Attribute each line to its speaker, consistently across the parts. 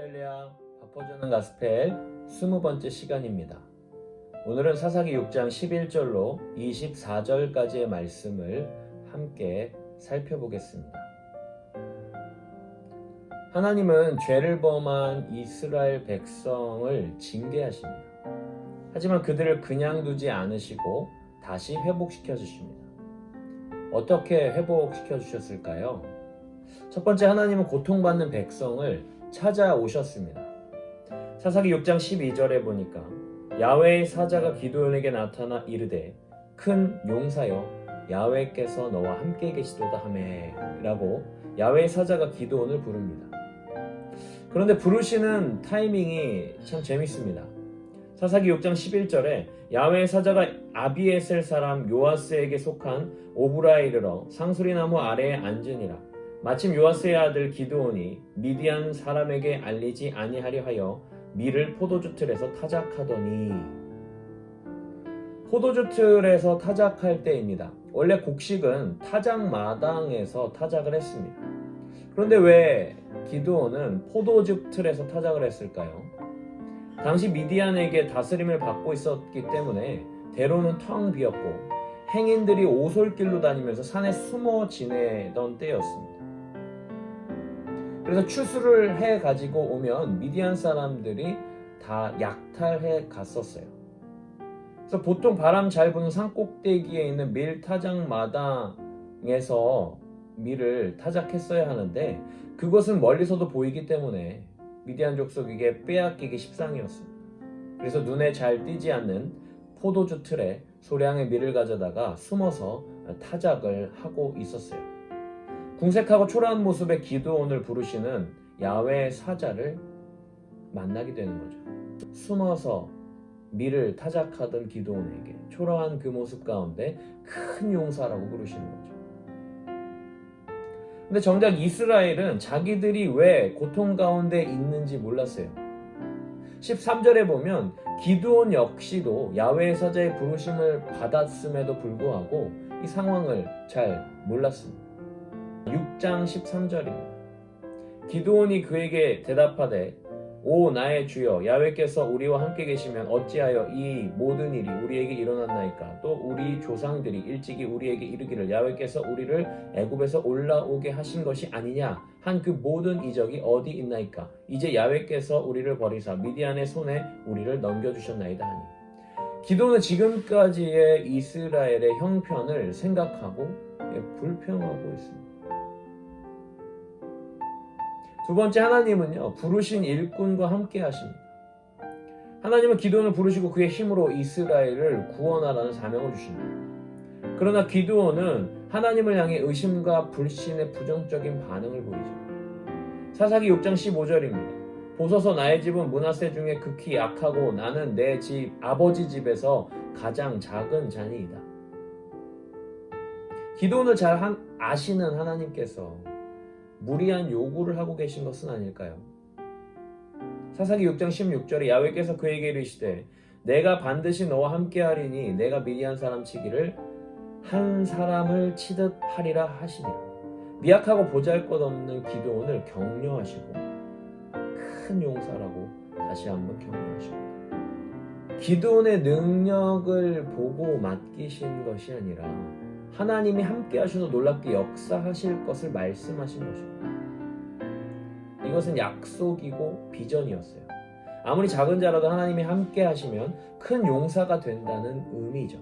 Speaker 1: 할렐루야, 바꿔주는 가스펠 20번째 시간입니다. 오늘은 사사기 6장 11절로 24절까지의 말씀을 함께 살펴보겠습니다. 하나님은 죄를 범한 이스라엘 백성을 징계하십니다. 하지만 그들을 그냥 두지 않으시고 다시 회복시켜 주십니다. 어떻게 회복시켜 주셨을까요? 첫 번째, 하나님은 고통받는 백성을 찾아오셨습니다. 사사기 6장 12절에 보니까 야훼의 사자가 기드온에게 나타나 이르되 큰 용사여 야훼께서 너와 함께 계시도다 하매 라고 야훼의 사자가 기드온을 부릅니다. 그런데 부르시는 타이밍이 참 재밌습니다. 사사기 6장 11절에 야훼의 사자가 아비에셀 사람 요아스에게 속한 오브라에 이르러 상수리나무 아래에 앉으니라. 마침 요아스의 아들 기드온이 미디안 사람에게 알리지 아니하려 하여 밀을 포도주 틀에서 타작하더니, 포도주 틀에서 타작할 때입니다. 원래 곡식은 타작마당에서 타작을 했습니다. 그런데 왜 기드온은 포도주 틀에서 타작을 했을까요? 당시 미디안에게 다스림을 받고 있었기 때문에 대로는 텅 비었고 행인들이 오솔길로 다니면서 산에 숨어 지내던 때였습니다. 그래서 추수를 해 가지고 오면 미디안 사람들이 다 약탈해 갔었어요. 그래서 보통 바람 잘 부는 산 꼭대기에 있는 밀 타작 마당에서 밀을 타작했어야 하는데 그것은 멀리서도 보이기 때문에 미디안 족속에게 빼앗기기 십상이었습니다. 그래서 눈에 잘 띄지 않는 포도주 틀에 소량의 밀을 가져다가 숨어서 타작을 하고 있었어요. 궁색하고 초라한 모습의 기드온을 부르시는 야훼 사자를 만나게 되는 거죠. 숨어서 밀을 타작하던 기드온에게 초라한 그 모습 가운데 큰 용사라고 부르시는 거죠. 근데 정작 이스라엘은 자기들이 왜 고통 가운데 있는지 몰랐어요. 13절에 보면 기드온 역시도 야훼 사자의 부르심을 받았음에도 불구하고 이 상황을 잘 몰랐습니다. 6장 13절입니다. 기드온이 그에게 대답하되 오 나의 주여 야훼께서 우리와 함께 계시면 어찌하여 이 모든 일이 우리에게 일어났나이까? 또 우리 조상들이 일찍이 우리에게 이르기를 야훼께서 우리를 애굽에서 올라오게 하신 것이 아니냐 한 그 모든 이적이 어디 있나이까? 이제 야훼께서 우리를 버리사 미디안의 손에 우리를 넘겨주셨나이다 하니. 기드온은 지금까지의 이스라엘의 형편을 생각하고 불평하고 있습니다. 두 번째, 하나님은요 부르신 일꾼과 함께 하십니다. 하나님은 기드온을 부르시고 그의 힘으로 이스라엘을 구원하라는 사명을 주십니다. 그러나 기드온은 하나님을 향해 의심과 불신의 부정적인 반응을 보이죠. 사사기 6장 15절입니다. 보소서 나의 집은 므낫세 중에 극히 약하고 나는 내 집 아버지 집에서 가장 작은 자니이다. 기드온을 잘 아시는 하나님께서 무리한 요구를 하고 계신 것은 아닐까요? 사사기 6장 16절에 야훼께서 그에게 이르시되 내가 반드시 너와 함께하리니 내가 미디안 사람 치기를 한 사람을 치듯 하리라 하시니라. 미약하고 보잘것없는 기드온을 격려하시고 큰 용사라고 다시 한번 격려하십니다. 기드온의 능력을 보고 맡기신 것이 아니라 하나님이 함께 하셔서 놀랍게 역사하실 것을 말씀하신 것입니다. 이것은 약속이고 비전이었어요. 아무리 작은 자라도 하나님이 함께 하시면 큰 용사가 된다는 의미죠.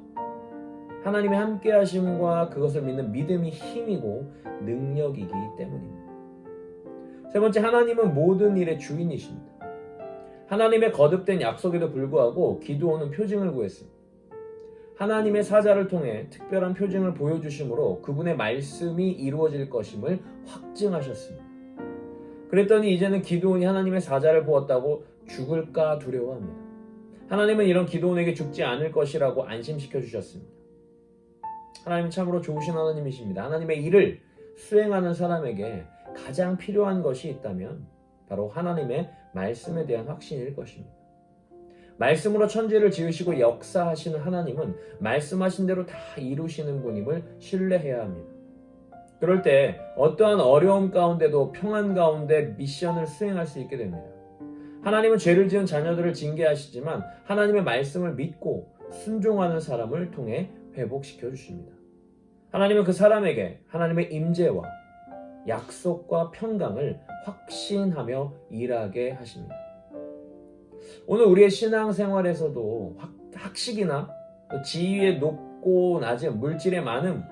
Speaker 1: 하나님이 함께 하심과 그것을 믿는 믿음이 힘이고 능력이기 때문입니다. 세 번째, 하나님은 모든 일의 주인이십니다. 하나님의 거듭된 약속에도 불구하고 기드온은 표징을 구했습니다. 하나님의 사자를 통해 특별한 표징을 보여주심으로 그분의 말씀이 이루어질 것임을 확증하셨습니다. 그랬더니 이제는 기드온이 하나님의 사자를 보았다고 죽을까 두려워합니다. 하나님은 이런 기드온에게 죽지 않을 것이라고 안심시켜 주셨습니다. 하나님은 참으로 좋으신 하나님이십니다. 하나님의 일을 수행하는 사람에게 가장 필요한 것이 있다면 바로 하나님의 말씀에 대한 확신일 것입니다. 말씀으로 천지를 지으시고 역사하시는 하나님은 말씀하신 대로 다 이루시는 분임을 신뢰해야 합니다. 그럴 때 어떠한 어려움 가운데도 평안 가운데 미션을 수행할 수 있게 됩니다. 하나님은 죄를 지은 자녀들을 징계하시지만 하나님의 말씀을 믿고 순종하는 사람을 통해 회복시켜 주십니다. 하나님은 그 사람에게 하나님의 임재와 약속과 평강을 확신하며 일하게 하십니다. 오늘 우리의 신앙생활에서도 학식이나 또 지위의 높고 낮음, 물질의 많음,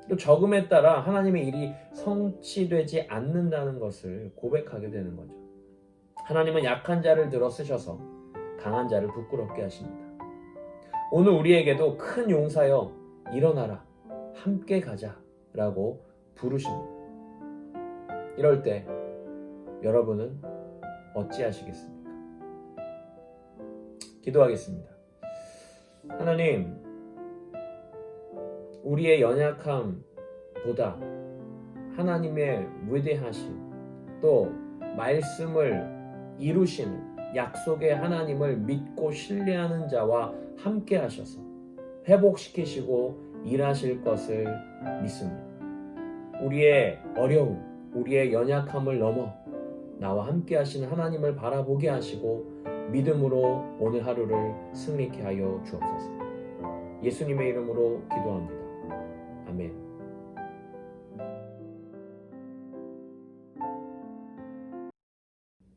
Speaker 1: 또 적음에 따라 하나님의 일이 성취되지 않는다는 것을 고백하게 되는 거죠. 하나님은 약한 자를 들어 쓰셔서 강한 자를 부끄럽게 하십니다. 오늘 우리에게도 큰 용사여 일어나라 함께 가자라고 부르십니다. 이럴 때 여러분은 어찌하시겠습니까? 기도하겠습니다. 하나님, 우리의 연약함보다 하나님의 위대하심, 또 말씀을 이루시는 약속의 하나님을 믿고 신뢰하는 자와 함께 하셔서 회복시키시고 일하실 것을 믿습니다. 우리의 어려움, 우리의 연약함을 넘어 나와 함께 하시는 하나님을 바라보게 하시고 믿음으로 오늘 하루를 승리케 하여 주옵소서. 예수님의 이름으로 기도합니다. 아멘.